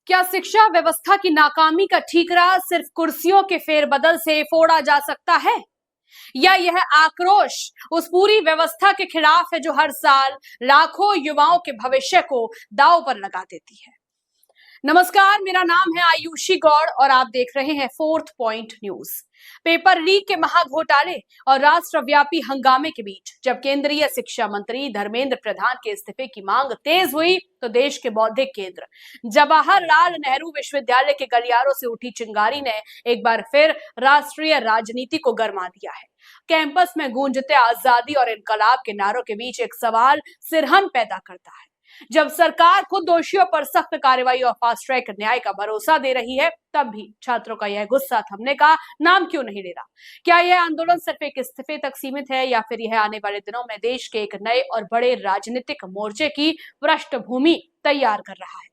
क्या शिक्षा व्यवस्था की नाकामी का ठीकरा सिर्फ कुर्सियों के फेरबदल से फोड़ा जा सकता है, या यह आक्रोश उस पूरी व्यवस्था के खिलाफ है जो हर साल लाखों युवाओं के भविष्य को दांव पर लगा देती है। नमस्कार, मेरा नाम है आयुषी गौड़ और आप देख रहे हैं fourth point news. Paper leak के महाघोटाले और राष्ट्रव्यापी हंगामे के बीच जब केंद्रीय शिक्षा मंत्री धर्मेंद्र प्रधान के इस्तीफे की मांग तेज हुई तो देश के बौद्धिक केंद्र जवाहरलाल नेहरू विश्वविद्यालय के गलियारों से उठी चिंगारी ने एक बार फिर राष्ट्रीय राजनीति को गरमा दिया है। कैंपस में गूंजते आजादी और इनकलाब के नारों के बीच एक सवाल सिरहन पैदा करता है। जब सरकार खुद दोषियों पर सख्त कार्रवाई और फास्ट ट्रैक न्याय का भरोसा दे रही है, तब भी छात्रों का यह गुस्सा थमने का नाम क्यों नहीं ले रहा? क्या यह आंदोलन सिर्फ एक इस्तीफे तक सीमित है, या फिर यह आने वाले दिनों में देश के एक नए और बड़े राजनीतिक मोर्चे की पृष्ठभूमि तैयार कर रहा है?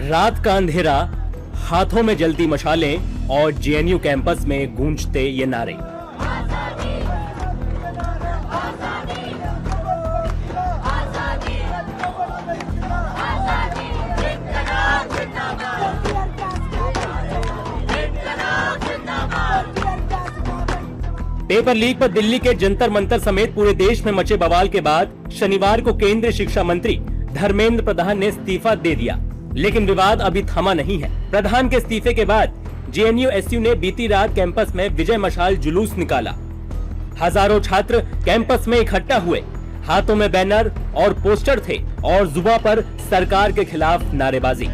रात का अंधेरा, हाथों में जलती मशालें और जेएनयू कैंपस में गूंजते ये नारे। पेपर लीक पर दिल्ली के जंतर मंतर समेत पूरे देश में मचे बवाल के बाद शनिवार को केंद्रीय शिक्षा मंत्री धर्मेंद्र प्रधान ने इस्तीफा दे दिया, लेकिन विवाद अभी थमा नहीं है। प्रधान के इस्तीफे के बाद जेएनयू-एसयू ने बीती रात कैंपस में विजय मशाल जुलूस निकाला। हजारों छात्र कैंपस में इकट्ठा हुए, हाथों में बैनर और पोस्टर थे और जुबां पर सरकार के खिलाफ नारेबाजी।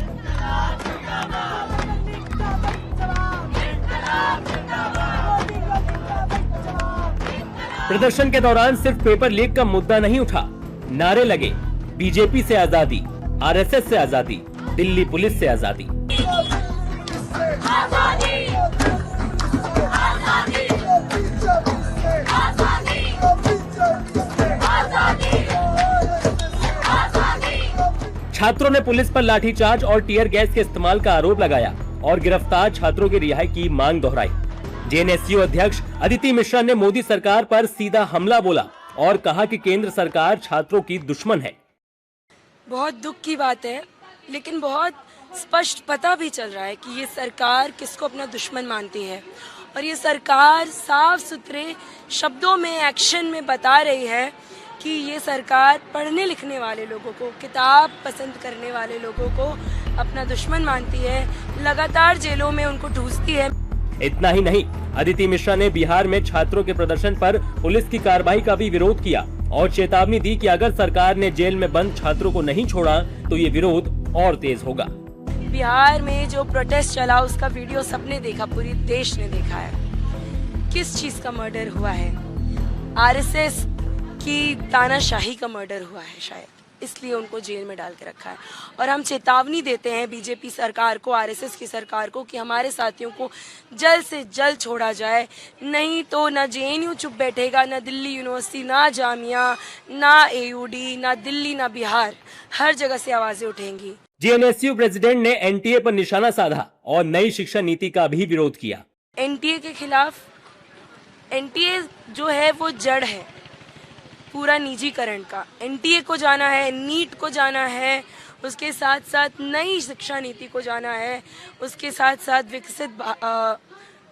प्रदर्शन के दौरान सिर्फ पेपर लीक का मुद्दा नहीं उठा, नारे लगे, बीजेपी से आजादी, आरएसएस से आजादी, दिल्ली पुलिस से आजादी। छात्रों ने पुलिस पर लाठीचार्ज और टीयर गैस के इस्तेमाल का आरोप लगाया और गिरफ्तार छात्रों की रिहाई की मांग दोहराई। जेएनएसयू अध्यक्ष अदिति मिश्रा ने मोदी सरकार पर सीधा हमला बोला और कहा कि केंद्र सरकार छात्रों की दुश्मन है। बहुत दुख की बात है, लेकिन बहुत स्पष्ट पता भी चल रहा है कि ये सरकार किसको अपना दुश्मन मानती है, और ये सरकार साफ सुथरे शब्दों में, एक्शन में बता रही है कि ये सरकार पढ़ने लिखने वाले लोगों को, किताब पसंद करने वाले लोगों को अपना दुश्मन मानती है, लगातार जेलों में उनको ठूसती है। इतना ही नहीं, अदिति मिश्रा ने बिहार में छात्रों के प्रदर्शन पर पुलिस की कार्रवाई का भी विरोध किया और चेतावनी दी कि अगर सरकार ने जेल में बंद छात्रों को नहीं छोड़ा तो ये विरोध और तेज होगा। बिहार में जो प्रोटेस्ट चला उसका वीडियो सबने देखा, पूरी देश ने देखा है। किस चीज का मर्डर हुआ है? आरएसएस की तानाशाही का मर्डर हुआ है शायद, इसलिए उनको जेल में डाल के रखा है। और हम चेतावनी देते हैं बीजेपी सरकार को, आरएसएस की सरकार को, कि हमारे साथियों को जल्द से जल्द छोड़ा जाए, नहीं तो ना जेएनयू चुप बैठेगा, ना दिल्ली यूनिवर्सिटी, ना जामिया, ना एयूडी, ना दिल्ली, ना बिहार, हर जगह से आवाजें उठेंगी। जेएनएसयू प्रेसिडेंट ने एनटीए पर निशाना साधा और नई शिक्षा नीति का भी विरोध किया। एनटीए के खिलाफ, एनटीए जो है वो जड़ है पूरा निजीकरण का। एनटीए को जाना है, नीट को जाना है, उसके साथ साथ नई शिक्षा नीति को जाना है, उसके साथ साथ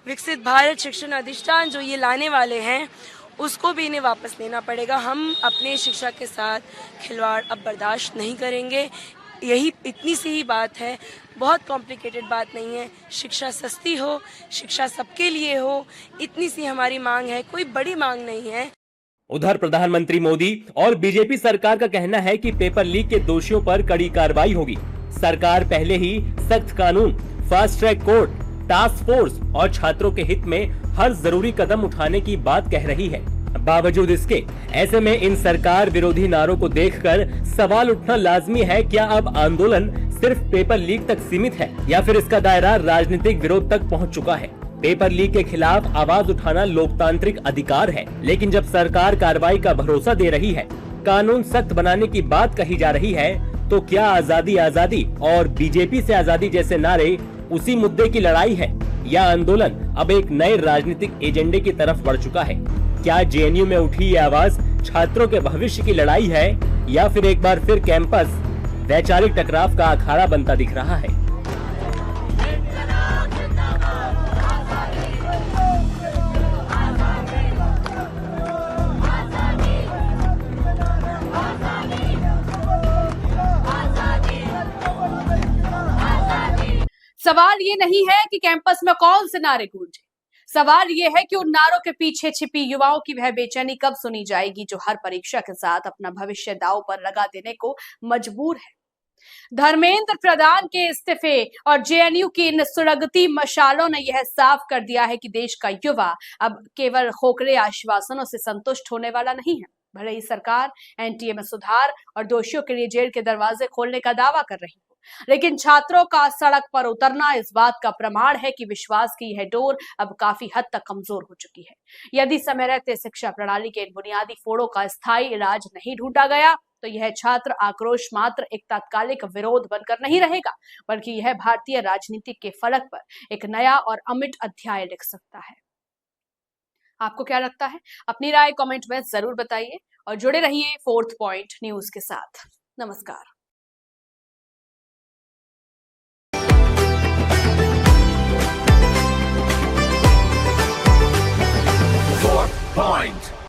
विकसित भारत शिक्षण अधिष्ठान जो ये लाने वाले हैं उसको भी इन्हें वापस लेना पड़ेगा। हम अपने शिक्षा के साथ खिलवाड़ अब बर्दाश्त नहीं करेंगे। यही इतनी सी ही बात है, बहुत कॉम्प्लिकेटेड बात नहीं है। शिक्षा सस्ती हो, शिक्षा सबके लिए हो, इतनी सी हमारी मांग है, कोई बड़ी मांग नहीं है। उधर प्रधानमंत्री मोदी और बीजेपी सरकार का कहना है कि पेपर लीक के दोषियों पर कड़ी कार्रवाई होगी। सरकार पहले ही सख्त कानून, fast track court, task force और छात्रों के हित में हर जरूरी कदम उठाने की बात कह रही है। बावजूद इसके ऐसे में इन सरकार विरोधी नारों को देखकर सवाल उठना लाजमी है, क्या अब आंदोलन सिर्फ पेपर लीक तक सीमित है या फिर इसका दायरा राजनीतिक विरोध तक पहुंच चुका है? पेपर लीक के खिलाफ आवाज उठाना लोकतांत्रिक अधिकार है, लेकिन जब सरकार कार्रवाई का भरोसा दे रही है, कानून सख्त बनाने की बात कही जा रही है, तो क्या आजादी आजादी और बीजेपी से आजादी जैसे नारे उसी मुद्दे की लड़ाई है? यह आंदोलन अब एक नए राजनीतिक एजेंडे की तरफ बढ़ चुका है। क्या जेएनयू में उठी ये आवाज छात्रों के भविष्य की लड़ाई है या फिर एक बार फिर कैंपस वैचारिक टकराव का अखाड़ा बनता दिख रहा है? सवाल ये नहीं है कि कैंपस में कौन से नारे गूंजे, सवाल ये है कि उन नारों के पीछे छिपी युवाओं की वह बेचैनी कब सुनी जाएगी जो हर परीक्षा के साथ अपना भविष्य दांव पर लगा देने को मजबूर है। धर्मेंद्र प्रधान के इस्तीफे और जेएनयू की इन सुलगती मशालों ने यह साफ कर दिया है कि देश का युवा अब केवल खोखले आश्वासनों से संतुष्ट होने वाला नहीं है। भले ही सरकार एनटीए में सुधार और दोषियों के लिए जेल के दरवाजे खोलने का दावा कर रही हो, लेकिन छात्रों का सड़क पर उतरना इस बात का प्रमाण है कि विश्वास की यह डोर अब काफी हद तक कमजोर हो चुकी है। यदि समय रहते शिक्षा प्रणाली के इन बुनियादी फोड़ों का स्थायी इलाज नहीं ढूंढा गया तो यह छात्र आक्रोश मात्र एक तात्कालिक विरोध बनकर नहीं रहेगा, बल्कि यह भारतीय राजनीति के फलक पर एक नया और अमिट अध्याय लिख सकता है। आपको क्या लगता है? अपनी राय कमेंट में जरूर बताइए और जुड़े रहिए फोर्थ पॉइंट न्यूज के साथ। नमस्कार।